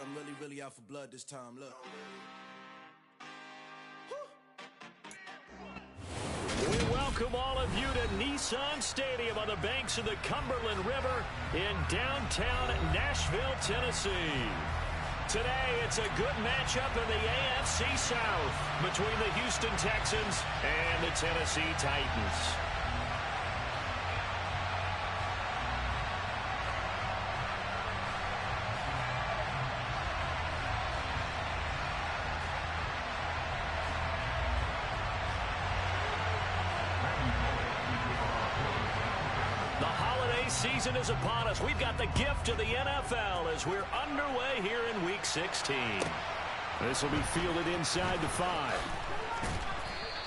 I'm really out for blood this time. Look. We welcome all of you to Nissan Stadium on the banks of the Cumberland River in downtown Nashville, Tennessee. Today, it's a good matchup in the AFC South between the Houston Texans and the Tennessee Titans. Season is upon us. We've got the gift of the NFL as we're underway here in Week 16. This will be fielded inside the 5.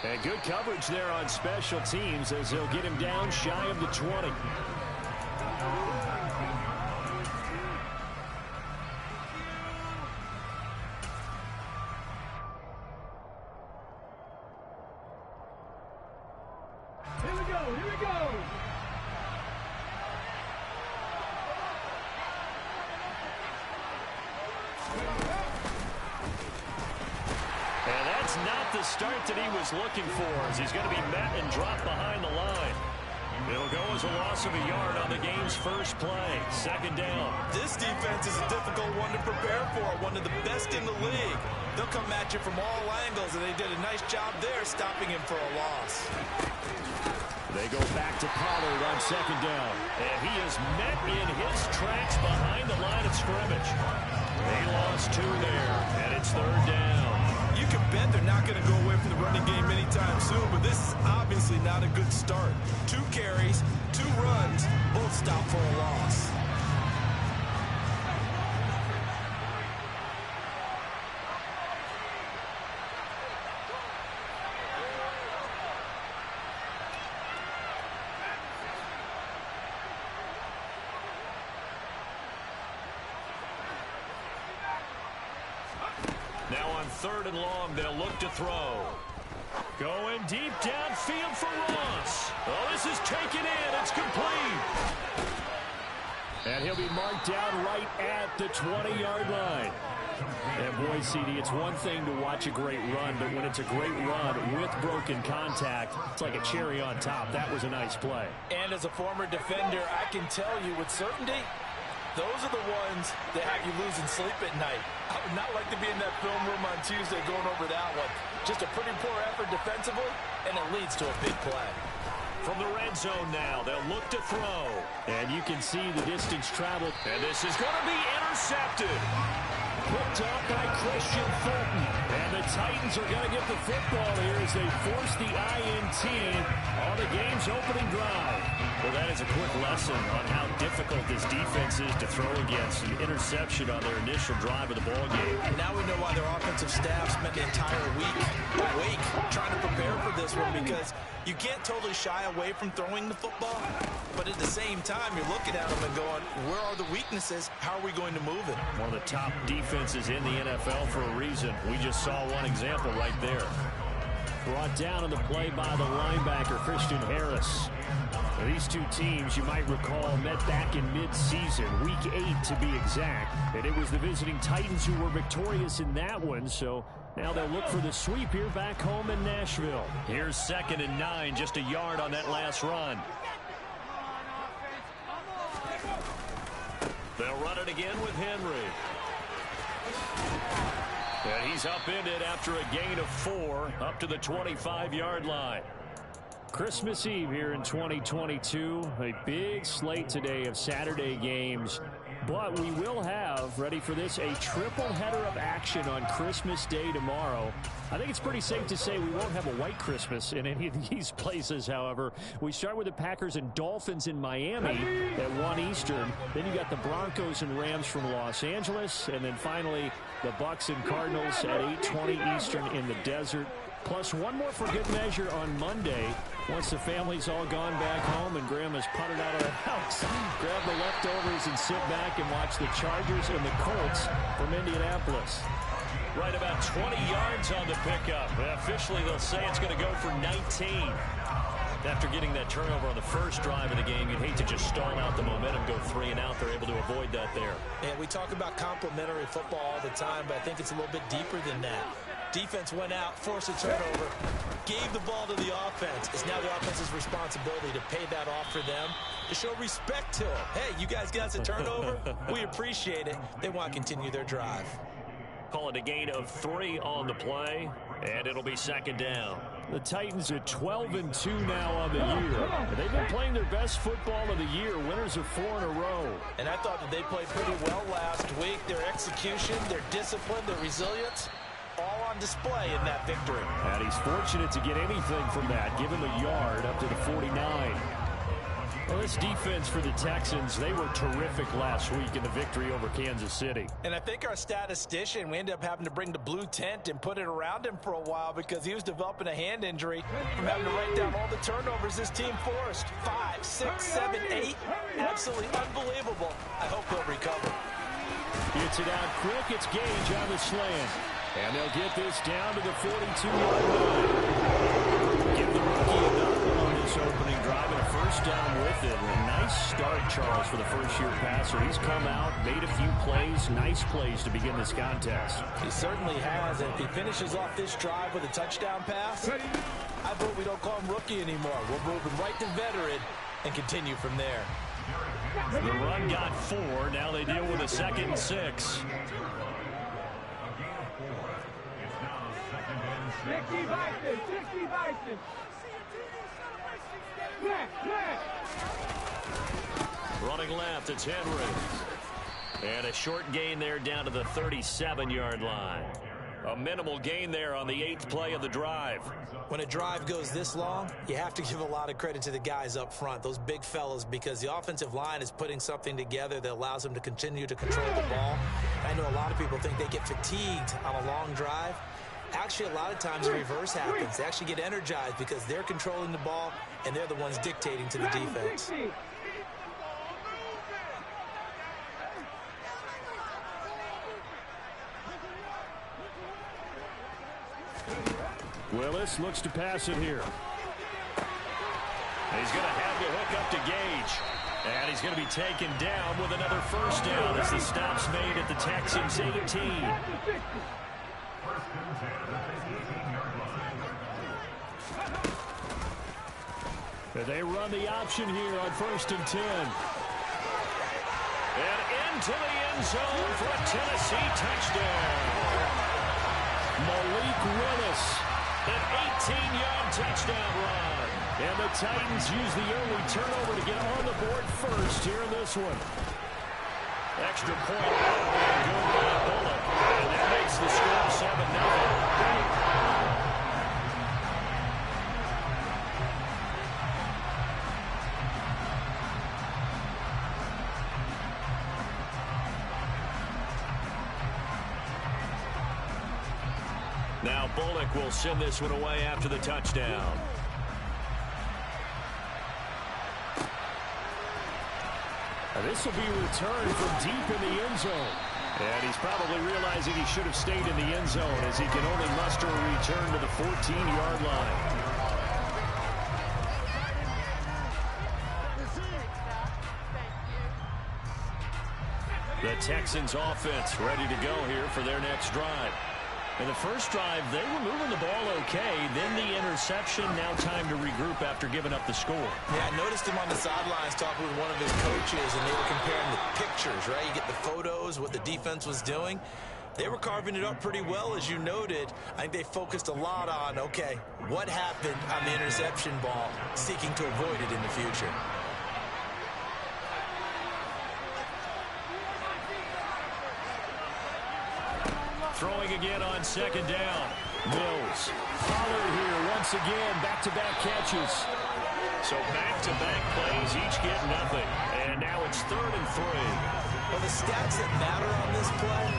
And good coverage there on special teams as they'll get him down shy of the 20. Here we go. Not the start that he was looking for as he's going to be met and dropped behind the line. It'll go as a loss of a yard on the game's first play. Second down. This defense is a difficult one to prepare for, one of the best in the league. They'll come at you from all angles, and they did a nice job there stopping him for a loss. They go back to Pollard on second down, and he is met in his tracks behind the line of scrimmage. They lost 2 there, and it's third down. You can bet they're not going to go away from the running game anytime soon, but this is obviously not a good start. 2 carries, 2 runs, both stop for a loss. Now on third and long, they'll look to throw. Going deep downfield for Ross. Oh, this is taken in. It's complete. And he'll be marked down right at the 20-yard line. And boy, CD, it's one thing to watch a great run, but when it's a great run with broken contact, it's like a cherry on top. That was a nice play. And as a former defender, I can tell you with certainty, those are the ones that have you losing sleep at night. I would not like to be in that film room on Tuesday going over that one. Just a pretty poor effort defensively, and it leads to a big play. From the red zone now, they'll look to throw. And you can see the distance traveled. And this is going to be intercepted. Picked up by Christian Fulton. And the Titans are going to get the football here as they force the INT on the game's opening drive. Well, that is a quick lesson on how difficult this defense is to throw against. An interception on their initial drive of the ballgame. And now we know why their offensive staff spent the entire week awake trying to prepare for this one, because you can't totally shy away from throwing the football, but at the same time, you're looking at them and going, where are the weaknesses? How are we going to move it? One of the top defenses in the NFL for a reason. We just saw one example right there. Brought down on the play by the linebacker, Christian Harris. Now, these two teams, you might recall, met back in mid-season, Week 8 to be exact. And it was the visiting Titans who were victorious in that one, so now they'll look for the sweep here back home in Nashville. Here's 2nd and 9, just a yard on that last run. They'll run it again with Henry. And he's upended after a gain of 4 up to the 25-yard line. Christmas Eve here in 2022. A big slate today of Saturday games. But we will have, ready for this, a triple header of action on Christmas Day tomorrow. I think it's pretty safe to say we won't have a white Christmas in any of these places, however. We start with the Packers and Dolphins in Miami at 1 Eastern. Then you got the Broncos and Rams from Los Angeles. And then finally, the Bucs and Cardinals at 8:20 Eastern in the desert. Plus one more for good measure on Monday. Once the family's all gone back home and Grandma's puttered out of the house, grab the leftovers and sit back and watch the Chargers and the Colts from Indianapolis. Right about 20 yards on the pickup. Officially, they'll say it's going to go for 19. After getting that turnover on the first drive of the game, you'd hate to just stall out the momentum, go 3 and out. They're able to avoid that there. And we talk about complementary football all the time, but I think it's a little bit deeper than that. Defense went out, forced a turnover, gave the ball to the offense. It's now the offense's responsibility to pay that off for them, to show respect to them. Hey, you guys got us a turnover? We appreciate it. They want to continue their drive. Call it a gain of 3 on the play, and it'll be second down. The Titans are 12-2 now on the year. They've been playing their best football of the year. Winners of 4 in a row. And I thought that they played pretty well last week. Their execution, their discipline, their resilience, all on display in that victory. And he's fortunate to get anything from that. Give him a yard up to the 49. Well, this defense for the Texans, they were terrific last week in the victory over Kansas City. And I think our statistician, we ended up having to bring the blue tent and put it around him for a while because he was developing a hand injury from having to write down all the turnovers his team forced. 5, 6, 7, 8. Absolutely unbelievable. I hope he'll recover. Gets it out quick. It's Gage on the slant. And they'll get this down to the 42-yard line. Give the rookie another one on this opening drive and a first down with it. A nice start, Charles, for the first-year passer. He's come out, made a few plays, nice plays to begin this contest. He certainly has. And if he finishes off this drive with a touchdown pass, I vote we don't call him rookie anymore. We're moving right to veteran and continue from there. The run got 4. Now they deal with a 2nd and 6. Running left, it's Henry. And a short gain there down to the 37-yard line. A minimal gain there on the 8th play of the drive. When a drive goes this long, you have to give a lot of credit to the guys up front, those big fellas, because the offensive line is putting something together that allows them to continue to control the ball. I know a lot of people think they get fatigued on a long drive. Actually, a lot of times the reverse happens. They actually get energized because they're controlling the ball and they're the ones dictating to the defense. Willis looks to pass it here. He's going to have to hook up to Gage. And he's going to be taken down with another first down as the stop's made at the Texans 18. They run the option here on 1st and 10. And into the end zone for a Tennessee touchdown. Malik Willis, an 18-yard touchdown run. And the Titans use the early turnover to get on the board first here in this one. Extra point good by Bullock. And that makes the score 7-0. Now Bullock will send this one away after the touchdown. This will be returned from deep in the end zone. And he's probably realizing he should have stayed in the end zone as he can only muster a return to the 14-yard line. The Texans offense ready to go here for their next drive. In the first drive, they were moving the ball okay. Then the interception. Now time to regroup after giving up the score. Yeah, I noticed him on the sidelines talking with one of his coaches, and they were comparing the pictures, right? You get the photos, what the defense was doing. They were carving it up pretty well, as you noted. I think they focused a lot on, okay, what happened on the interception ball, seeking to avoid it in the future. Throwing again on 2nd down. Mills. Pollard here once again. Back-to-back catches. So back-to-back plays, each get nothing. And now it's 3rd and 3. Well, the stats that matter on this play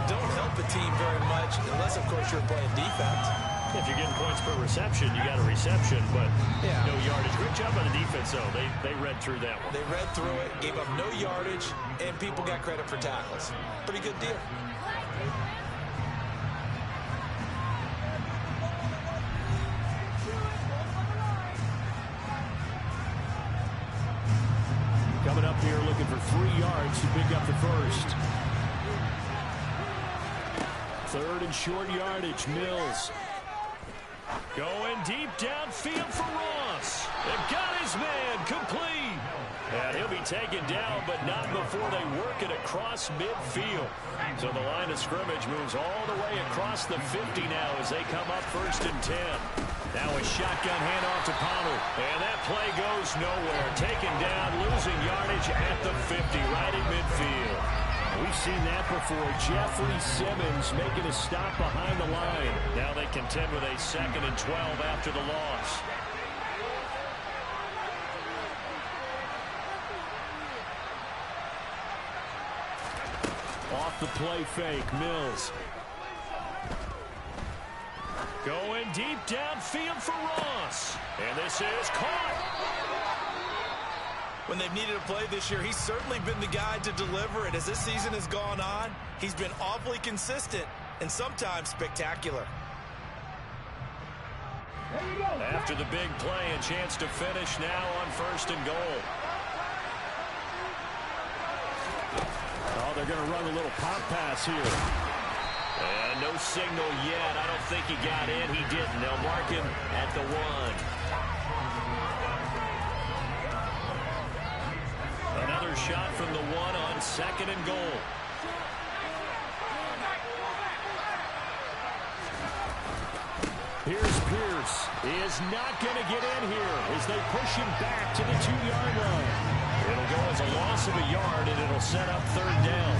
don't help a team very much, unless, of course, you're playing defense. If you're getting points per reception, you got a reception, but no yardage. Good job on the defense, though. They read through that one. They read through it, gave up no yardage, and people got credit for tackles. Pretty good deal. here looking for 3 yards to pick up the first. 3rd and short yardage. Mills going deep downfield for Ross. They've got his man complete. And he'll be taken down, but not before they work it across midfield. So the line of scrimmage moves all the way across the 50 now as they come up 1st and 10. Now a shotgun handoff to Pollard. And that play goes nowhere. Taken down, losing yardage at the 50, right in midfield. We've seen that before. Jeffrey Simmons making a stop behind the line. Now they contend with a 2nd and 12 after the loss. Off the play fake, Mills. Going deep downfield for Ross. And this is caught. When they've needed a play this year, he's certainly been the guy to deliver it. As this season has gone on, he's been awfully consistent and sometimes spectacular. After the big play, a chance to finish now on 1st and goal. Oh, they're going to run a little pop pass here. And no signal yet. I don't think he got in. He didn't. They'll mark him at the 1. Another shot from the 1 on 2nd and goal. Here's Pierce. He is not going to get in here as they push him back to the 2-yard line. It'll go as a loss of a yard, and it'll set up 3rd down.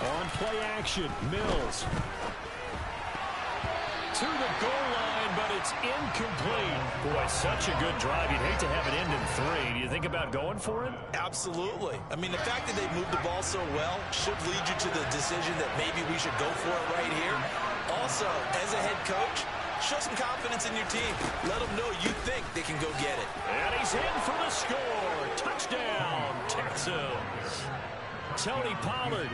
On play action, Mills. To the goal line, but it's incomplete. Boy, such a good drive. You'd hate to have it end in 3. Do you think about going for it? Absolutely. I mean, the fact that they moved the ball so well should lead you to the decision that maybe we should go for it right here. Also, as a head coach, show some confidence in your team. Let them know you think they can go get it. And he's in for the score. Touchdown, Texans. Tony Pollard,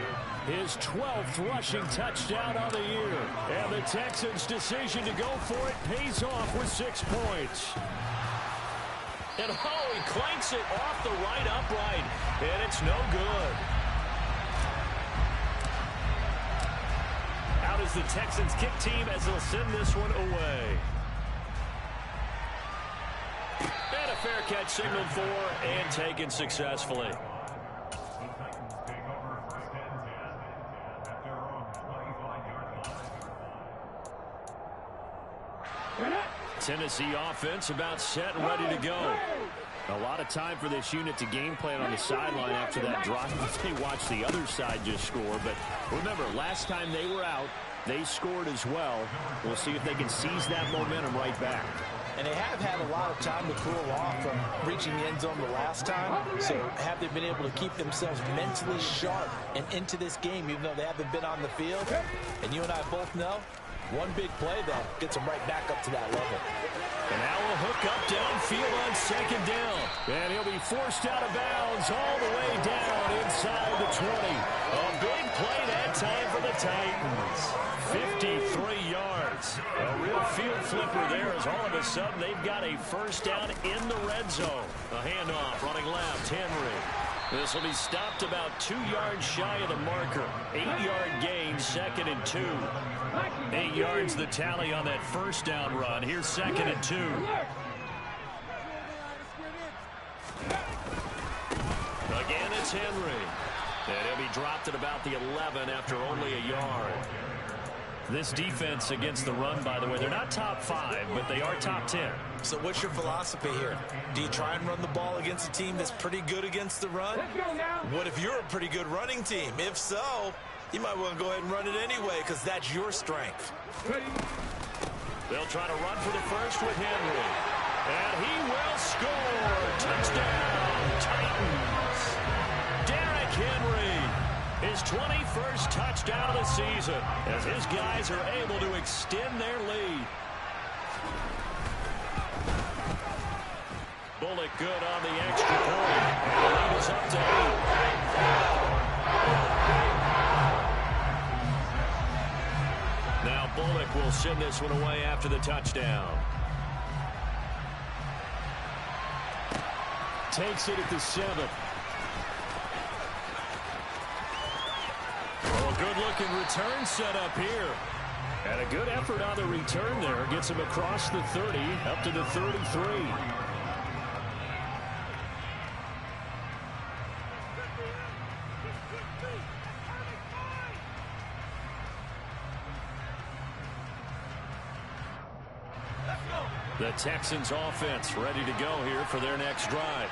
his 12th rushing touchdown on the year. And the Texans' decision to go for it pays off with 6 points. And oh, he clanks it off the right upright. And it's no good. Out is the Texans kick team as they'll send this one away. And a fair catch signaled for and taken successfully. Tennessee offense about set and ready to go. A lot of time for this unit to game plan on the sideline after that drive. They watched the other side just score. But remember, last time they were out, they scored as well. We'll see if they can seize that momentum right back. And they have had a lot of time to cool off from reaching the end zone the last time. So have they been able to keep themselves mentally sharp and into this game, even though they haven't been on the field? And you and I both know, one big play, though, gets them right back up to that level. And now a hook up downfield on 2nd down. And he'll be forced out of bounds all the way down inside the 20. A big play that time for the Titans. 53 yards. A real field flipper there as all of a sudden they've got a 1st down in the red zone. A handoff running left, Henry. This will be stopped about 2 yards shy of the marker. 8-yard gain, 2nd and 2. 8 yards the tally on that 1st down run. Here's 2nd and 2. Again, it's Henry. And he'll be dropped at about the 11 after only a yard. This defense against the run, by the way, they're not top 5, but they are top 10. So what's your philosophy here? Do you try and run the ball against a team that's pretty good against the run? What if you're a pretty good running team? If so, you might want to go ahead and run it anyway because that's your strength. They'll try to run for the first with Henry. And he will score. Touchdown, Titans. Derrick Henry. His 21st touchdown of the season as his guys are able to extend their lead. Bullock good on the extra point. And the lead is up to 8. Now Bullock will send this one away after the touchdown. Takes it at the 7. Oh, good-looking return set up here. And a good effort on the return there. Gets him across the 30, up to the 33. The Texans offense ready to go here for their next drive.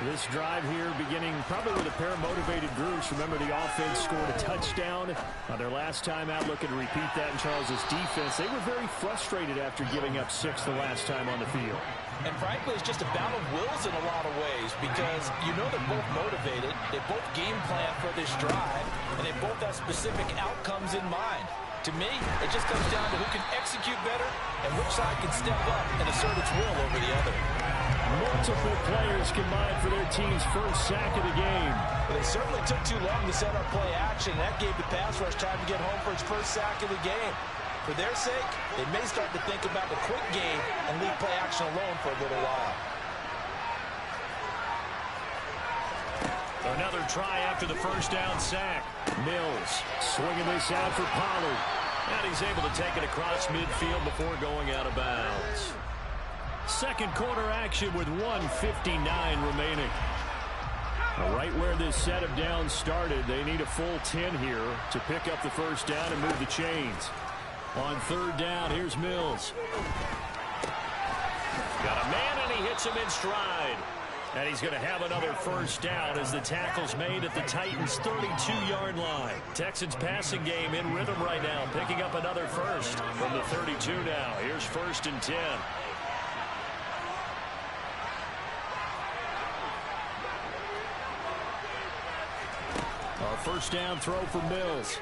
This drive here beginning probably with a pair of motivated groups. Remember, the offense scored a touchdown on their last time out, looking to repeat that in Charles's defense. They were very frustrated after giving up 6 the last time on the field. And frankly, it's just a battle of wills in a lot of ways, because you know they're both motivated, they both game plan for this drive, and they both have specific outcomes in mind. To me, it just comes down to who can execute better and which side can step up and assert its will over the other. Multiple players combined for their team's first sack of the game. But they certainly took too long to set up play action. That gave the pass rush time to get home for its first sack of the game. For their sake, they may start to think about the quick game and leave play action alone for a little while. Another try after the first down sack. Mills swinging this out for Pollard. And he's able to take it across midfield before going out of bounds. Second quarter action with 1:59 remaining. Right where this set of downs started, they need a full 10 here to pick up the first down and move the chains. On third down, here's Mills. Got a man, and he hits him in stride. And he's going to have another first down as the tackle's made at the Titans' 32-yard line. Texans passing game in rhythm right now, picking up another first from the 32 now. Here's 1st and 10. A first down throw for Mills.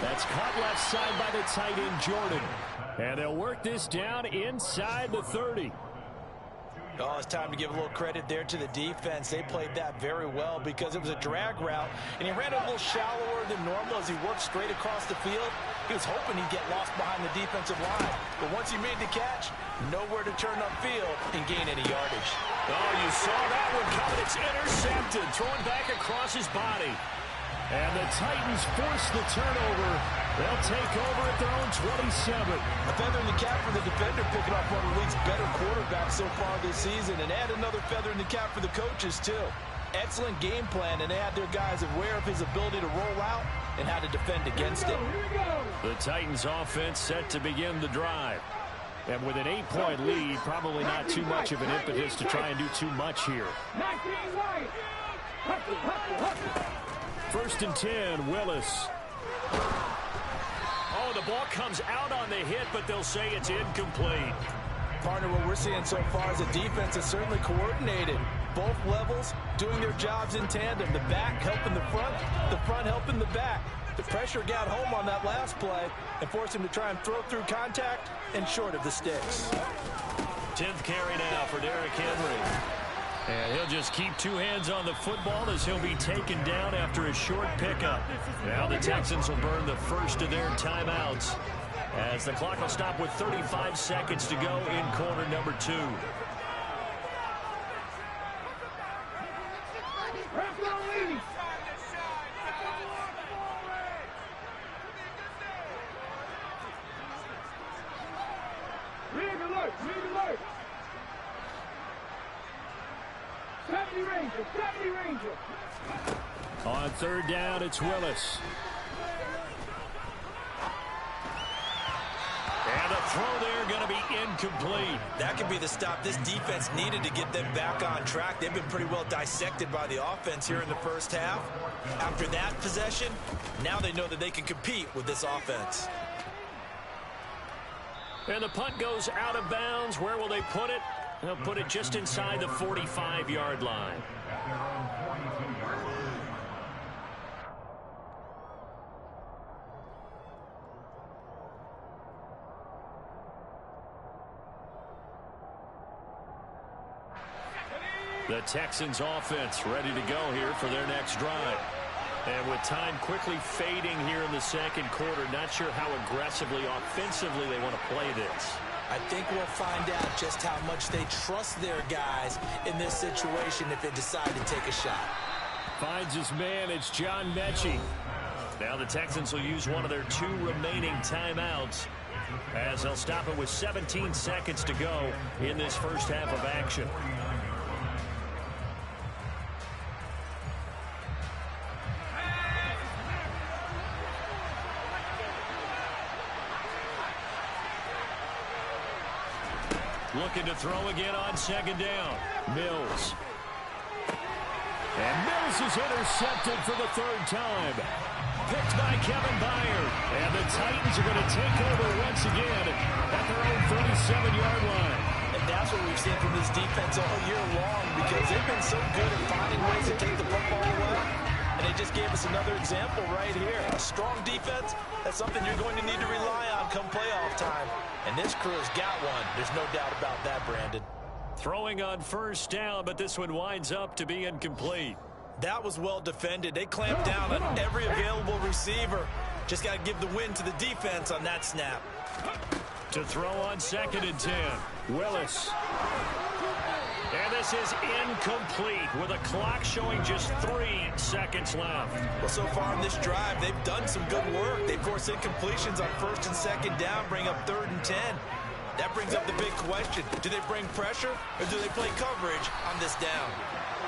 That's caught left side by the tight end, Jordan. And they'll work this down inside the 30. Oh, it's time to give a little credit there to the defense. They played that very well because it was a drag route, and he ran a little shallower than normal as he worked straight across the field. He was hoping he'd get lost behind the defensive line, but once he made the catch, nowhere to turn upfield and gain any yardage. Oh, you saw that one coming. It's intercepted, throwing back across his body. And the Titans force the turnover. They'll take over at their own 27. A feather in the cap for the defender, picking up one of the league's better quarterbacks so far this season. And add another feather in the cap for the coaches, too. Excellent game plan, and they had their guys aware of his ability to roll out and how to defend against it. The Titans offense set to begin the drive. And with an 8-point lead, probably not too much of an impetus to try and do too much here. 1st and 10, Willis. Oh, the ball comes out on the hit, but they'll say it's incomplete. Partner, what we're seeing so far is a defense that's certainly coordinated. Both levels doing their jobs in tandem. The back helping the front helping the back. The pressure got home on that last play and forced him to try and throw through contact and short of the sticks. 10th carry now for Derrick Henry. And he'll just keep 2 hands on the football as he'll be taken down after a short pickup. Now the Texans will burn the first of their timeouts as the clock will stop with 35 seconds to go in quarter number 2. On third down, it's Willis. And the throw there going to be incomplete. That could be the stop this defense needed to get them back on track. They've been pretty well dissected by the offense here in the first half. After that possession, now they know that they can compete with this offense. And the punt goes out of bounds. Where will they put it? They'll put it just inside the 45-yard line. The Texans offense ready to go here for their next drive. And with time quickly fading here in the second quarter, not sure how aggressively, offensively they want to play this. I think we'll find out just how much they trust their guys in this situation if they decide to take a shot. Finds his man. It's John Mechie. Now the Texans will use one of their 2 remaining timeouts as they'll stop it with 17 seconds to go in this first half of action. Looking to throw again on second down. Mills. And Mills is intercepted for the 3rd time. Picked by Kevin Byard. And the Titans are going to take over once again at their own 37-yard line. And that's what we've seen from this defense all year long, because they've been so good at finding ways to take the football away. And they just gave us another example right here. A strong defense, that's something you're going to need to rely on come playoff time. And this crew's got one. There's no doubt about that, Brandon. Throwing on first down, but this one winds up to be incomplete. That was well defended. They clamped down on every available receiver. Just got to give the win to the defense on that snap. To throw on 2nd and 10. Willis. And this is incomplete with a clock showing just 3 seconds left. Well, so far in this drive, they've done some good work. They forced incompletions on 1st and 2nd down, bring up 3rd and 10. That brings up the big question. Do they bring pressure or do they play coverage on this down?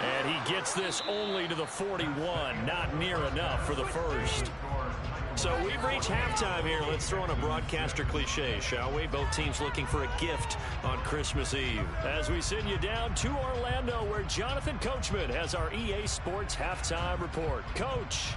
And he gets this only to the 41. Not near enough for the first. So we've reached halftime here. Let's throw in a broadcaster cliche, shall we? Both teams looking for a gift on Christmas Eve. As we send you down to Orlando, where Jonathan Coachman has our EA Sports halftime report. Coach.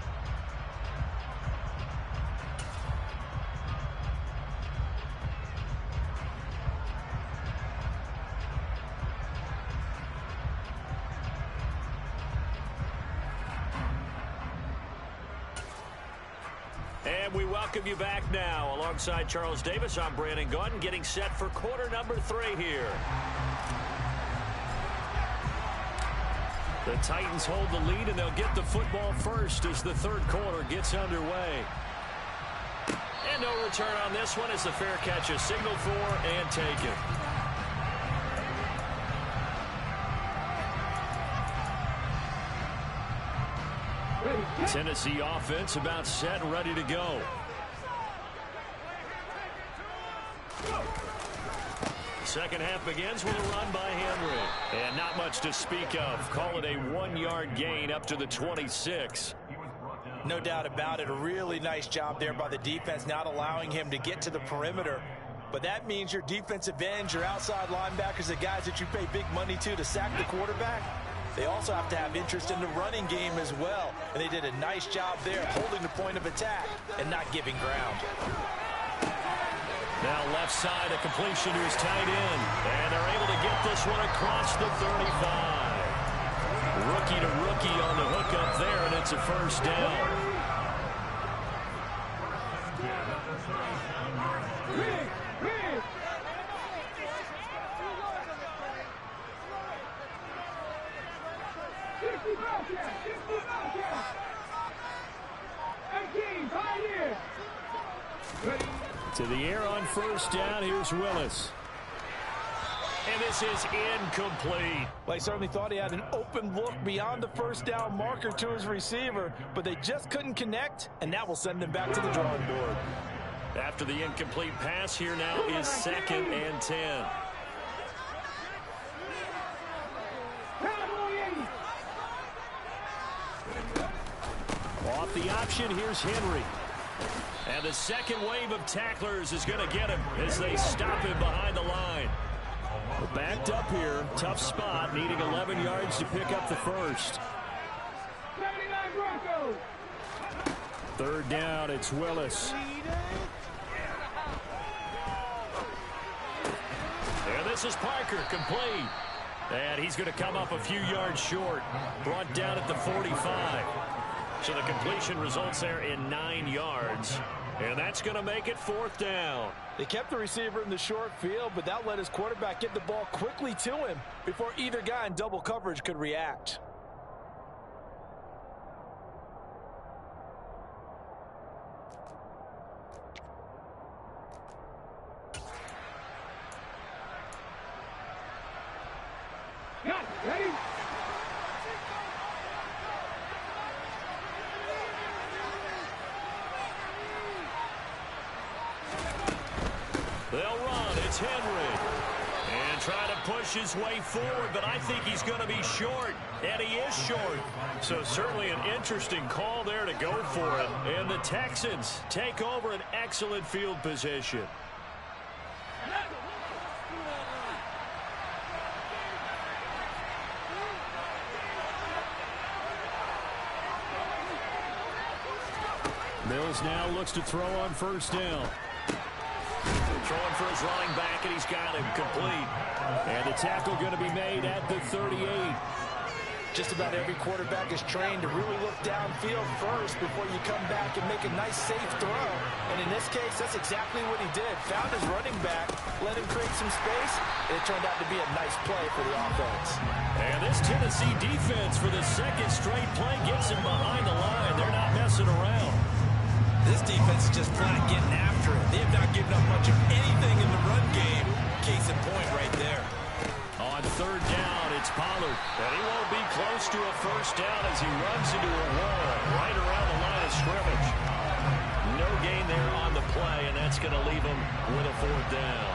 And we welcome you back now. Alongside Charles Davis, I'm Brandon Gaudin, getting set for quarter number 3 here. The Titans hold the lead, and they'll get the football first as the 3rd quarter gets underway. And no return on this one as the fair catch is signaled for and taken. Tennessee offense about set and ready to go. Second half begins with a run by Henry. And not much to speak of. Call it a 1-yard gain up to the 26. No doubt about it. A really nice job there by the defense, not allowing him to get to the perimeter. But that means your defensive ends, your outside linebackers, the guys that you pay big money to sack the quarterback, they also have to have interest in the running game as well. And they did a nice job there holding the point of attack and not giving ground. Now left side, a completion to his tight end. And they're able to get this one across the 35. Rookie to rookie on the hook up there, and it's a first down. To the air on first down. Here's Willis. And this is incomplete. Well, he certainly thought he had an open look beyond the first down marker to his receiver, but they just couldn't connect, and that will send them back to the drawing board. After the incomplete pass, here now is 2nd and 10. Off the option, here's Henry. And the second wave of tacklers is going to get him as they stop him behind the line. We're backed up here. Tough spot, needing 11 yards to pick up the first. 3rd down, it's Willis. And this is Parker, complete. And he's going to come up a few yards short. Brought down at the 45. So the completion results there in 9 yards. And that's going to make it 4th down. They kept the receiver in the short field, but that let his quarterback get the ball quickly to him before either guy in double coverage could react. Here's Henry. And trying to push his way forward, but I think he's going to be short. And he is short. So certainly an interesting call there to go for it. And the Texans take over an excellent field position. Mills now looks to throw on first down. Throwing for his running back, and he's got him complete. And the tackle going to be made at the 38. Just about every quarterback is trained to really look downfield first before you come back and make a nice, safe throw. And in this case, that's exactly what he did. Found his running back, let him create some space, and it turned out to be a nice play for the offense. And this Tennessee defense for the second straight play gets him behind the line. They're not messing around. This defense is just flat getting after it. They have not given up much of anything in the run game. Case in point right there. On third down, it's Pollard. And he won't be close to a first down as he runs into a wall right around the line of scrimmage. No gain there on the play, and that's going to leave him with a fourth down.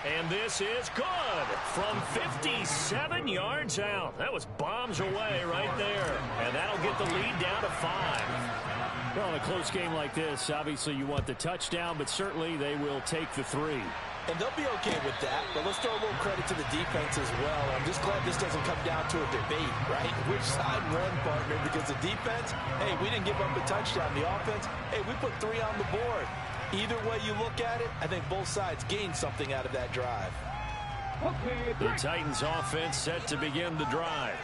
And this is good from 57 yards out. That was bombs away right there. And that'll get the lead down to 5. Well, in a close game like this, obviously you want the touchdown, but certainly they will take the 3. And they'll be okay with that, but let's throw a little credit to the defense as well. I'm just glad this doesn't come down to a debate, right? Which side won, partner? Because the defense, hey, we didn't give up a touchdown. The offense, hey, we put 3 on the board. Either way you look at it, I think both sides gained something out of that drive. The Titans offense set to begin the drive.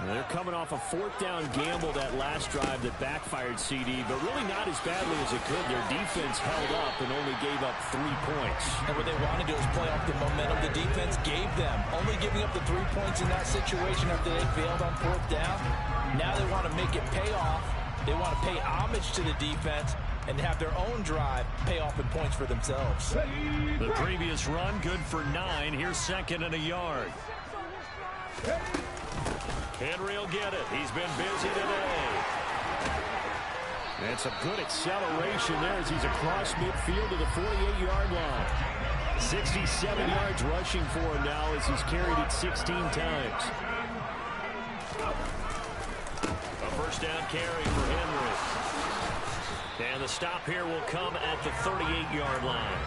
They're coming off a fourth down gamble that last drive that backfired CD, but really not as badly as it could. Their defense held up and only gave up 3 points. And what they want to do is play off the momentum the defense gave them. Only giving up the 3 points in that situation after they failed on fourth down. Now they want to make it pay off. They want to pay homage to the defense and have their own drive pay off in points for themselves. The previous run, good for 9. Here's second and a yard. Henry will get it. He's been busy today. And some good acceleration there as he's across midfield to the 48-yard line. 67 yards rushing for him now as he's carried it 16 times. A first down carry for Henry. And the stop here will come at the 38-yard line.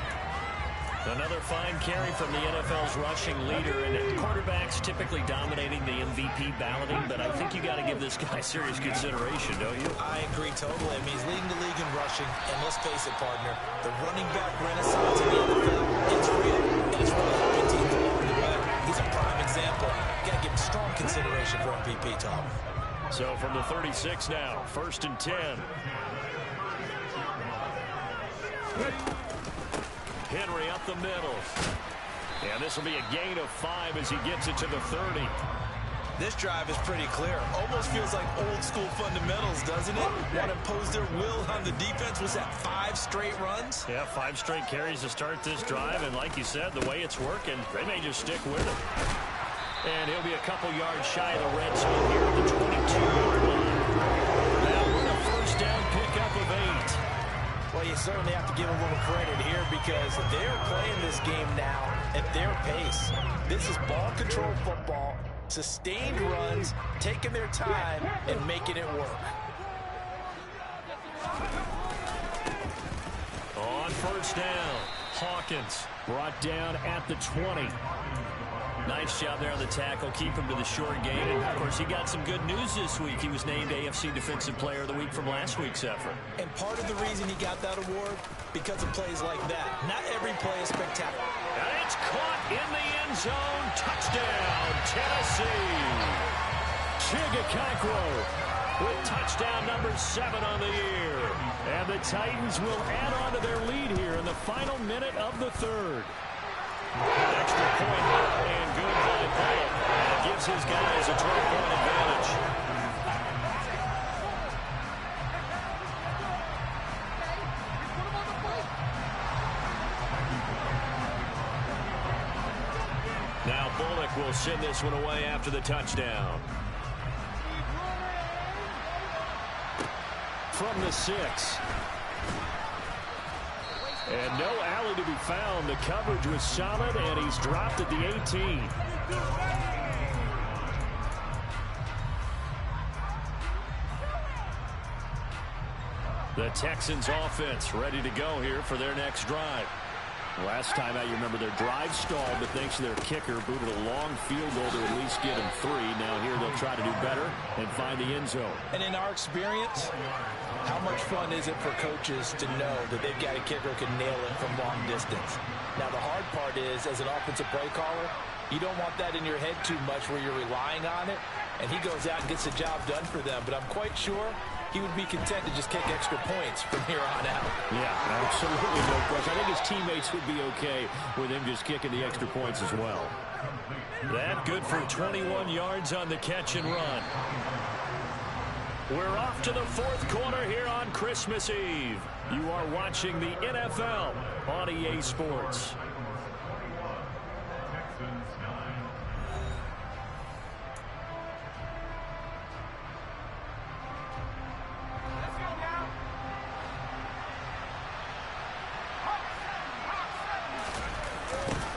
Another fine carry from the NFL's rushing leader, and quarterbacks typically dominating the MVP balloting, but I think you got to give this guy serious consideration, don't you? I agree totally. I mean, he's leading the league in rushing, and let's face it, partner, the running back renaissance in the NFL, it's real, and it's really helping teams along the way. He's a prime example. Got to give him strong consideration for MVP, Tom. So from the 36 now, 1st and 10. Henry up the middle. And this will be a gain of 5 as he gets it to the 30. This drive is pretty clear. Almost feels like old school fundamentals, doesn't it? Want to impose their will on the defense. Was that 5 straight runs? Yeah, 5 straight carries to start this drive. And like you said, the way it's working, they may just stick with it. And he'll be a couple yards shy of the red zone here at the 22-yard line. Now with a first down pickup of 8. Well, you certainly have to give them a little credit here because they're playing this game now at their pace. This is ball control football, sustained runs, taking their time, and making it work. On first down, Hawkins brought down at the 20. Nice job there on the tackle. Keep him to the short game. And, of course, he got some good news this week. He was named AFC Defensive Player of the Week from last week's effort. And part of the reason he got that award, because of plays like that. Not every play is spectacular. And it's caught in the end zone. Touchdown, Tennessee. Chigakakro with touchdown number 7 on the year. And the Titans will add on to their lead here in the final minute of the 3rd. Extra point and good by Bullock. And it gives his guys a 12-point advantage. Now Bullock will send this one away after the touchdown. from the 6. And no alley to be found. The coverage was solid, and he's dropped at the 18. The Texans offense ready to go here for their next drive. Last time out, you remember their drive stalled, but thanks to their kicker, booted a long field goal to at least get them 3. Now here they'll try to do better and find the end zone. And in our experience, how much fun is it for coaches to know that they've got a kicker who can nail it from long distance? Now the hard part is, as an offensive play caller, you don't want that in your head too much where you're relying on it, and he goes out and gets the job done for them. But I'm quite sure he would be content to just kick extra points from here on out. Yeah, absolutely no question. I think his teammates would be okay with him just kicking the extra points as well. That good for 21 yards on the catch and run. We're off to the 4th quarter here on Christmas Eve. You are watching the NFL on EA Sports.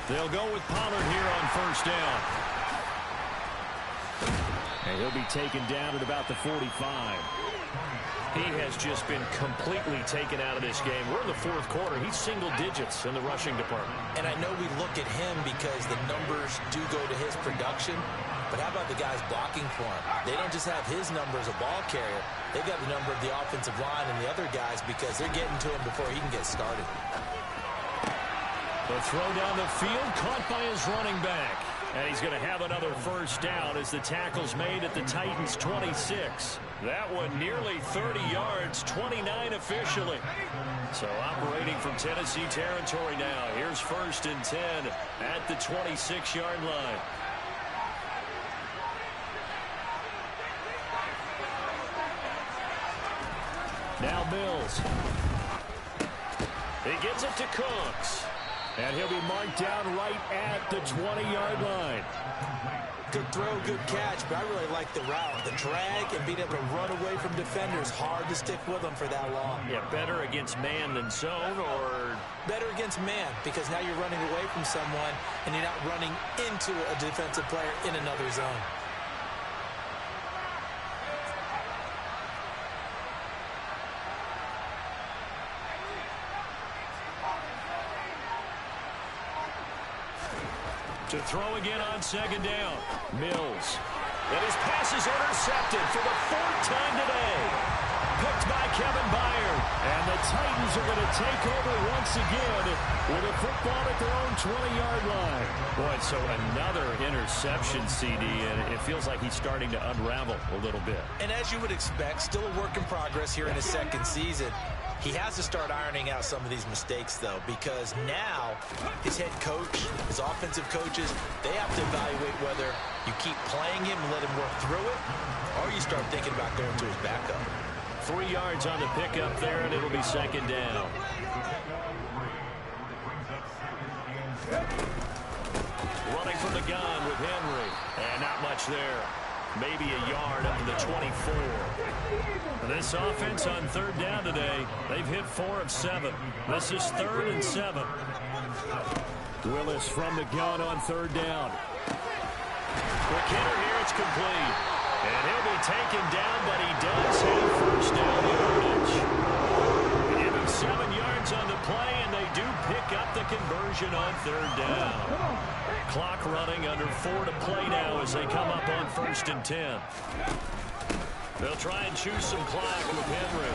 They'll go with Pollard here on 1st down. And he'll be taken down at about the 45. He has just been completely taken out of this game. We're in the 4th quarter. He's single digits in the rushing department. And I know we look at him because the numbers do go to his production. But how about the guys blocking for him? They don't just have his number as a ball carrier. They've got the number of the offensive line and the other guys because they're getting to him before he can get started. The throw down the field, caught by his running back. And he's going to have another 1st down as the tackle's made at the Titans' 26. That one nearly 30 yards, 29 officially. So operating from Tennessee territory now. Here's 1st and 10 at the 26-yard line. Now Mills. He gets it to Cooks. And he'll be marked down right at the 20-yard line. Good throw, good catch, but I really like the route. The drag and being able to run away from defenders. Hard to stick with them for that long. Yeah, better against man than zone, or? Better against man, because now you're running away from someone and you're not running into a defensive player in another zone. To throw again on 2nd down. Mills. And his pass is intercepted for the 4th time today. Picked by Kevin Byard. And the Titans are going to take over once again with a football at their own 20-yard line. Boy, so another interception, CD, and it feels like he's starting to unravel a little bit. And as you would expect, still a work in progress here in his 2nd season. He has to start ironing out some of these mistakes, though, because now his head coach, his offensive coaches, they have to evaluate whether you keep playing him and let him work through it, or you start thinking about going to his backup. 3 yards on the pickup there, and it'll be 2nd down. Running from the gun with Henry, and not much there. Maybe a yard up to the 24. This offense on 3rd down today, they've hit 4 of 7. This is 3rd and 7. Willis from the gun on 3rd down. Quick hitter here, it's complete. And he'll be taken down, but he does have 1st down yardage. Give him 7 yards on the play, and they do pick up the conversion on 3rd down. Clock running, under 4 to play now as they come up on 1st and 10. They'll try and choose some clock with Henry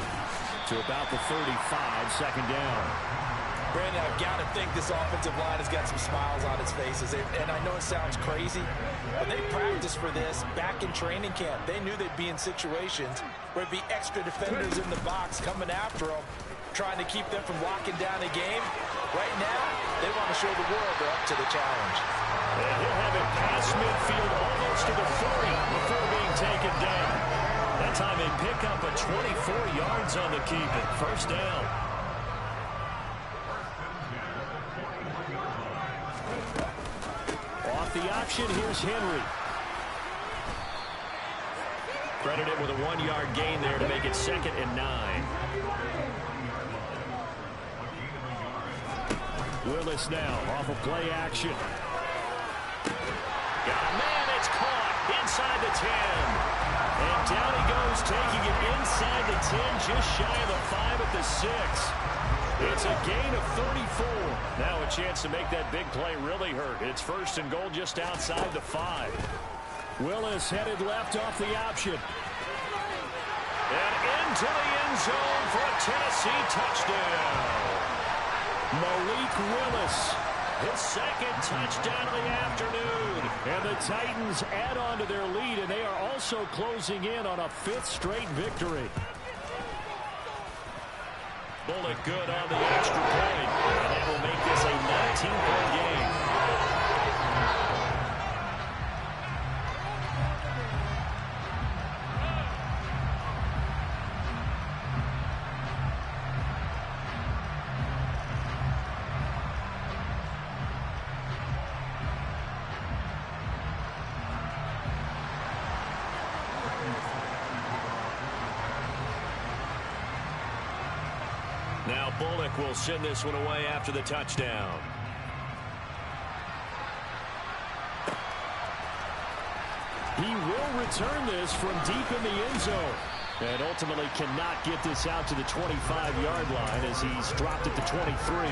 to about the 35, 2nd down. Brandon, I've got to think this offensive line has got some smiles on its faces. And I know it sounds crazy, but they practiced for this back in training camp. They knew they'd be in situations where it'd be extra defenders in the box coming after them, trying to keep them from locking down a game. Right now, they want to show the world they're up to the challenge. And he'll have it past midfield almost to the 40 before being taken down. That time they pick up a 24 yards on the keep it. 1st down. Off the option, here's Henry. Credited with a 1-yard gain there to make it 2nd and 9. Willis now off of play action. Got a man, it's caught inside the 10. And down he goes, taking it inside the 10, just shy of the 5 at the 6. It's a gain of 34. Now a chance to make that big play really hurt. It's 1st and goal just outside the 5. Willis headed left off the option. And into the end zone for a Tennessee touchdown. Malik Willis, his 2nd touchdown of the afternoon. And the Titans add on to their lead, and they are also closing in on a 5th straight victory. Bullock good on the extra point, and that will make this a 19-point game. Now Bullock will send this one away after the touchdown. He will return this from deep in the end zone. And ultimately cannot get this out to the 25-yard line as he's dropped at the 23.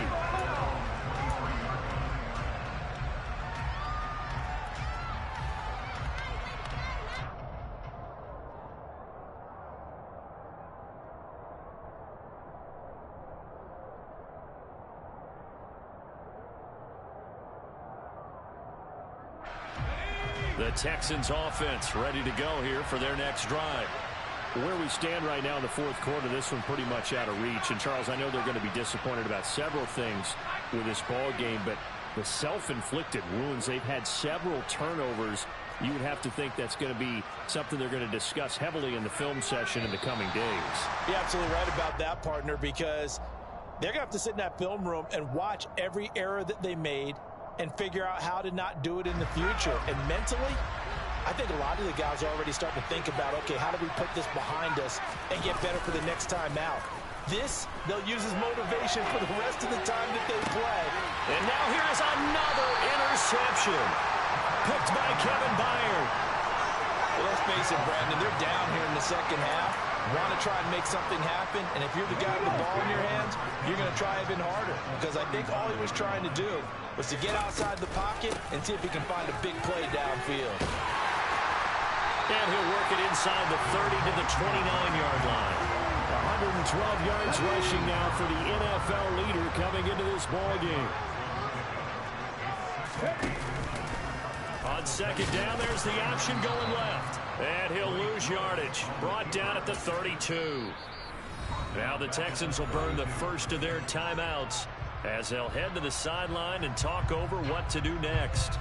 The Texans offense ready to go here for their next drive. Where we stand right now in the 4th quarter, this one pretty much out of reach. And, Charles, I know they're going to be disappointed about several things with this ball game, but the self-inflicted wounds, they've had several turnovers. You would have to think that's going to be something they're going to discuss heavily in the film session in the coming days. You're absolutely right about that, partner, because they're going to have to sit in that film room and watch every error that they made and figure out how to not do it in the future. And mentally, I think a lot of the guys are already starting to think about, okay, how do we put this behind us and get better for the next time out? This, they'll use as motivation for the rest of the time that they play. And now here is another interception. Picked by Kevin Byard. Well, let's face it, Brandon, they're down here in the 2nd half. Want to try and make something happen, and if you're the guy with the ball in your hands, you're going to try even harder, because I think all he was trying to do was to get outside the pocket and see if he can find a big play downfield. And he'll work it inside the 30 to the 29-yard line. 112 yards rushing now for the NFL leader coming into this ball game. On 2nd down, there's the option going left. And he'll lose yardage. Brought down at the 32. Now the Texans will burn the first of their timeouts as they'll head to the sideline and talk over what to do next.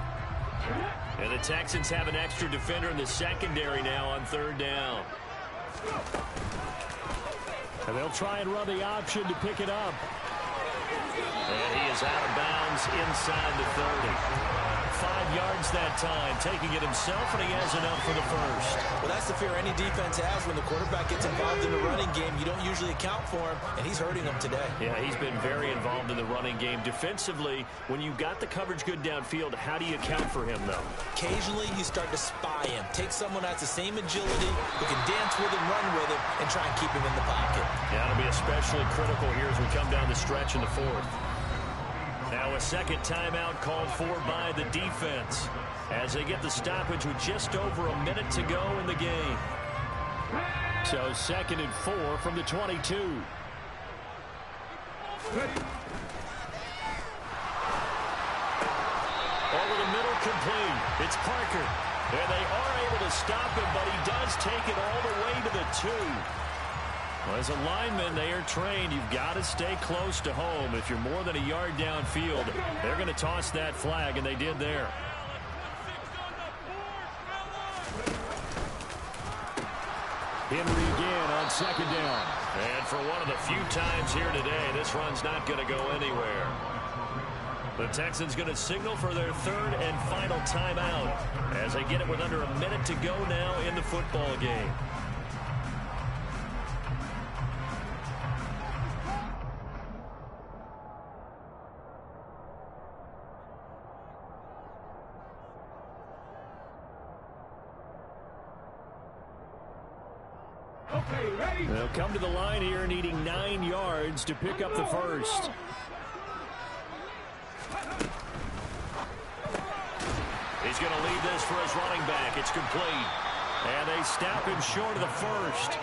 And the Texans have an extra defender in the secondary now on 3rd down. And they'll try and run the option to pick it up. And he is out of bounds inside the 30. 5 yards that time, taking it himself, and he has enough for the first. Well, that's the fear any defense has when the quarterback gets involved in the running game. You don't usually account for him, and he's hurting them today. Yeah, he's been very involved in the running game. Defensively, when you've got the coverage good downfield, how do you account for him, though? Occasionally, you start to spy him. Take someone that has the same agility, who can dance with him, run with him, and try and keep him in the pocket. Yeah, it'll be especially critical here as we come down the stretch in the 4th. Now a 2nd timeout called for by the defense as they get the stoppage with just over a minute to go in the game. So 2nd and 4 from the 22. Over the middle, complete. It's Parker. And they are able to stop him, but he does take it all the way to the 2. Well, as a lineman, they are trained. You've got to stay close to home. If you're more than a yard downfield, they're going to toss that flag, and they did there. Henry again on 2nd down. And for one of the few times here today, this run's not going to go anywhere. The Texans going to signal for their 3rd and final timeout as they get it with under a minute to go now in the football game. Okay, ready? They'll come to the line here needing 9 yards to pick up the first. He's going to lead this for his running back. It's complete. And they stop him short of the first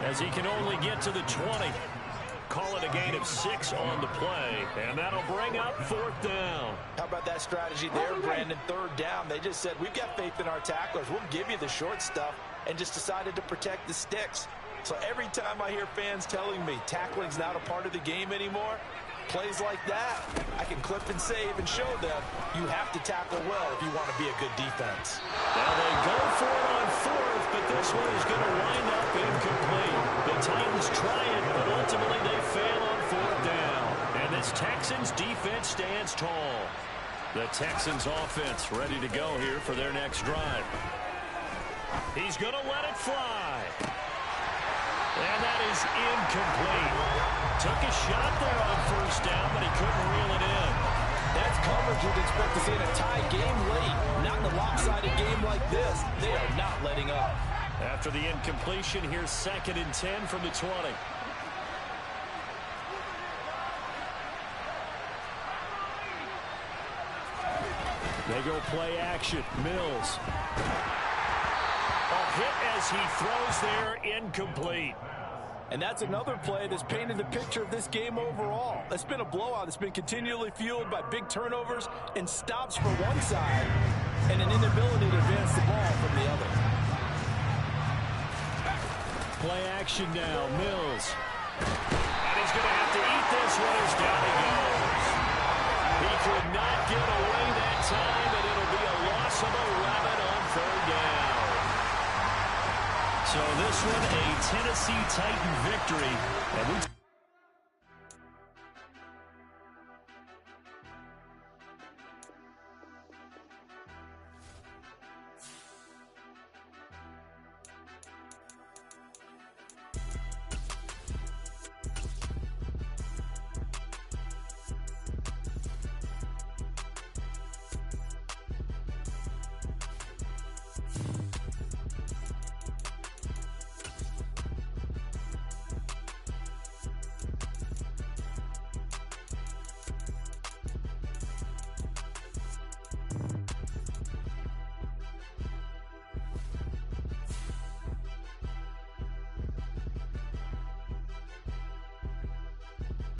as he can only get to the 20. Call it a gain of 6 on the play, and that'll bring up 4th down. How about that strategy there, Brandon? 3rd down. They just said, we've got faith in our tacklers. We'll give you the short stuff, and just decided to protect the sticks. So every time I hear fans telling me tackling's not a part of the game anymore, plays like that, I can clip and save and show them you have to tackle well if you want to be a good defense. Now they go for it on 4th, but this one is going to wind up incomplete. The Titans try it, but ultimately they fail on 4th down. And this Texans defense stands tall. The Texans offense ready to go here for their next drive. He's going to let it fly. And that is incomplete. Took a shot there on 1st down, but he couldn't reel it in. That's coverage you'd expect to see in a tie game late. Not in a lopsided game like this. They are not letting up. After the incompletion, here's 2nd and 10 from the 20. They go play action. Mills. A hit as he throws there, incomplete. And that's another play that's painted the picture of this game overall. It's been a blowout. It's been continually fueled by big turnovers and stops for one side and an inability to advance the ball from the other. Play action now. Mills. And he's going to have to eat this one as down he goes. He could not get away that time, and it'll be a loss of 11 on 3rd down. So this one, a Tennessee Titan victory. And we